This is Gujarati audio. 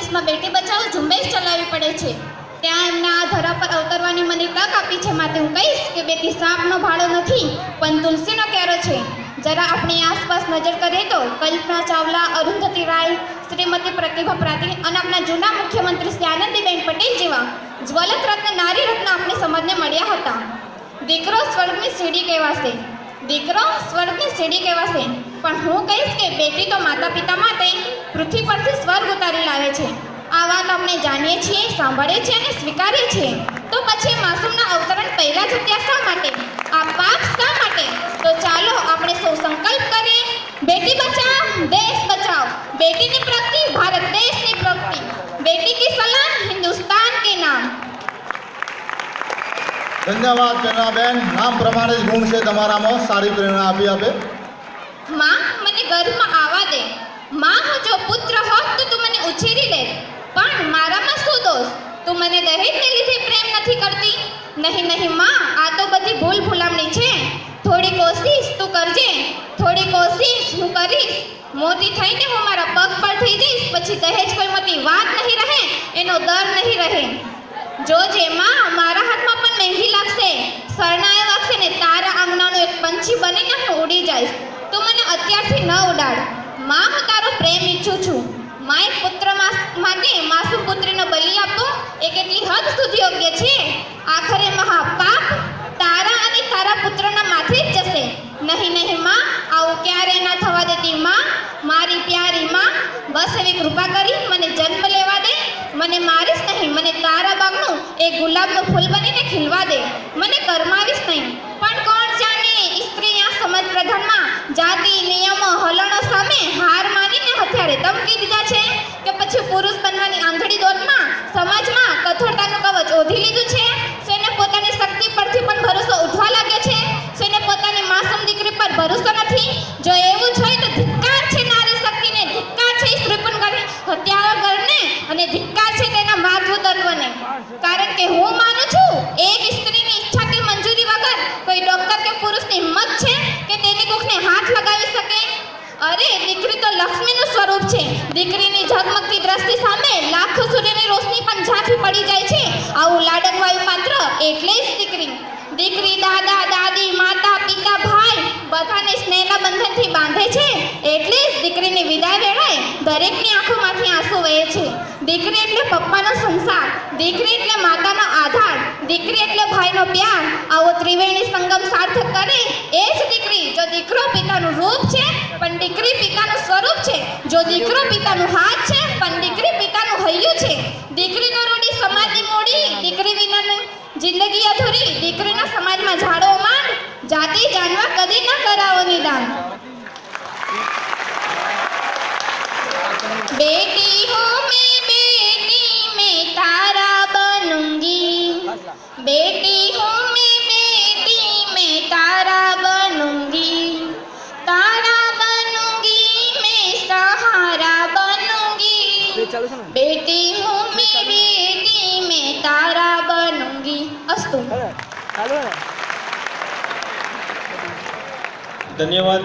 દેશમાં બેટી બચાવો ઝુંબેશ ચલાવવી પડે છે, ત્યાં એમને આ ધરા પર અવતરવાની મને તક આપી છે. માટે હું કહીશ કે બેટી સાપનો ભાડો નથી પણ તુલસીનો ક્યારો છે. જરા આપણી આસપાસ નજર કરીએ તો કલ્પના ચાવલા, અરુંધતી રાય, શ્રીમતી પ્રતિભા પાટીલ અને આપણા જૂના મુખ્યમંત્રી શ્રી આનંદીબેન પટેલ જેવા જ્વલંત રત્ન, નારી રત્ન આપણી સમાજને મળ્યા હતા. દીકરો સ્વર્ગની સીડી કહેવાશે, દીકરો સ્વર્ગની સીડી કહેવાશે, પણ હું કહીશ કે બેટી તો માતા પિતા માટે પૃથ્વી પરથી સ્વર્ગ ઉતારી લાવે છે. આ વાત આપણે જાણીએ છીએ, સાંભળીએ છીએ અને સ્વીકારીએ છીએ. તો પછી માસૂમના અવતરણ પહેલાં જ ત્યાં શા માટે? આ પાપ શા માટે? તો ચાલો આપણે સૌ સંકલ્પ કરીએ, બેટી બચાવ દેશ બચાવ, બેટીની પ્રગતિ ભારત દેશની પ્રગતિ, બેટી કી સલામ હિન્દુસ્તાન કે નામ. ધન્યવાદ જનાબેન. નામ પ્રમાણે જ ગુણ છે તમારામાં, સારી પ્રેરણા આપી આપે. માં મને ગર્ભમાં આવવા દે, માં હું જો પુત્ર હોત તો તું મને ઉછેરી લે, પણ મારામાં શું દોષ? તું મને દહેજને લીધે પ્રેમ નથી કરતી? નહીં નહીં માં, આ તો બધી ભૂલ ભૂલામણી છે. થોડી કોશિશ તું કરજે, થોડી કોશિશ હું કરીશ. મોટી થઈને હું મારા પગ પર થઈ જઈશ, પછી દહેજ કોઈ મોટી વાત નહીં રહે, એનો દર નહીં રહે. જો જે માં, મારા હાથમાં પણ મહેંદી લાગશે, શરણાએ વાગશે ને તારા આંગણાનું એક પંછી બનીને હું ઉડી જઈશ. તું મને અત્યારથી ન ઉડાડ. માં હું તારો પ્રેમ ઈચ્છું છું. માય પુત્ર માટે માસૂમ પુત્રીનો બલિ આપવો એ કેટલી હદ સુધી યોગ્ય છે? આખરે મહાપાપ તારા અને તારા પુત્રના માથે જ જશે. નહીં નહીં માં, આવું ક્યારેય ના થવા દેતી માં, મારી પ્યારી માં. બસ એવી કૃપા કરી મને જન્મ લેવા દે. મને મારીશ નહીં, મને તારા બાગનું એક ગુલાબનું ફૂલ બનીને ખીલવા દે. મને કરમાવીશ નહીં. પણ કોણ જાણે સ્ત્રી આ સમાજ પ્રધાનમાં જાતિ નિયમો હલણો સામે હાર માનીને હથિયારે ધમકી દીધા છે કે પછી પુરુષ બનવાની આંધળી દોડમાં સમાજમાં કઠોરતાનું કવચ ઓઢી લીધું છે. શેને પોતાની શક્તિ પરથી પણ ભરોસો ઉઠવા લાગ્યો છે, શેને પોતાની માસૂમ દીકરી પર ભરોસો નથી. જો એવું જ હોય તો ધિક્કાર છે નારી શક્તિને, ધિક્કાર છે સ્ત્રી પણ હત્યાગરને, અને ધિક્કાર છે તેના માતૃ તત્વને. કારણ કે હું માનું છું, એક સ્ત્રીની ઈચ્છા કે મંજૂરી વગર કોઈ ડોક્ટર કે પુરુષની હિંમત છે કે તેની કુખને હાથ લગાવી શકે? અરે દીકરી તો લક્ષ્મીનું સ્વરૂપ છે. દીકરીની ઝગમગતી દ્રષ્ટિ સામે લાખો સૂર્યની રોશની પણ ઝાંખી પડી જાય છે. આવું લાડકવાયું પાત્ર એટલે જ દીકરી. દીકરી દાદા દાદી, માતા પિતા, ભાઈ બધાને સ્નેહના બંધનથી બાંધે છે. એટલે જ દીકરીની વિદાય વેળાએ દરેકની આંખોમાંથી આંસુ વહે છે. દીકરી એટલે પપ્પાનો સંસાર, દીકરી એટલે માતાનો આધાર, દીકરી એટલે ભાઈનો પ્યાર. આવો ત્રિવેણી સંગમ સાર્થક કરે એ જ દીકરી. જો દીકરો પિતાનું રૂપ છે પણ દીકરી પિતાનું સ્વરૂપ છે, જો દીકરો પિતાનું હાથ છે પણ દીકરી પિતાનું હૈયું છે. દીકરી તો રૂડી સમાજની મૂડી, દીકરી વિનાની જિંદગી અધૂરી. દીકરીના સમાજમાં ઝાડો માંડ, જાતિ જાનવા કદી ન કરાવો નિદાન. बेटी हूँ मैं, बेटी मैं तारा बनूंगी, बेटी हूँ मैं, बेटी मैं तारा बनूंगी, तारा बनूंगी मैं सहारा बनूंगी, बेटी हूँ मैं, बेटी मैं तारा बनूंगी. अस्तु. धन्यवाद.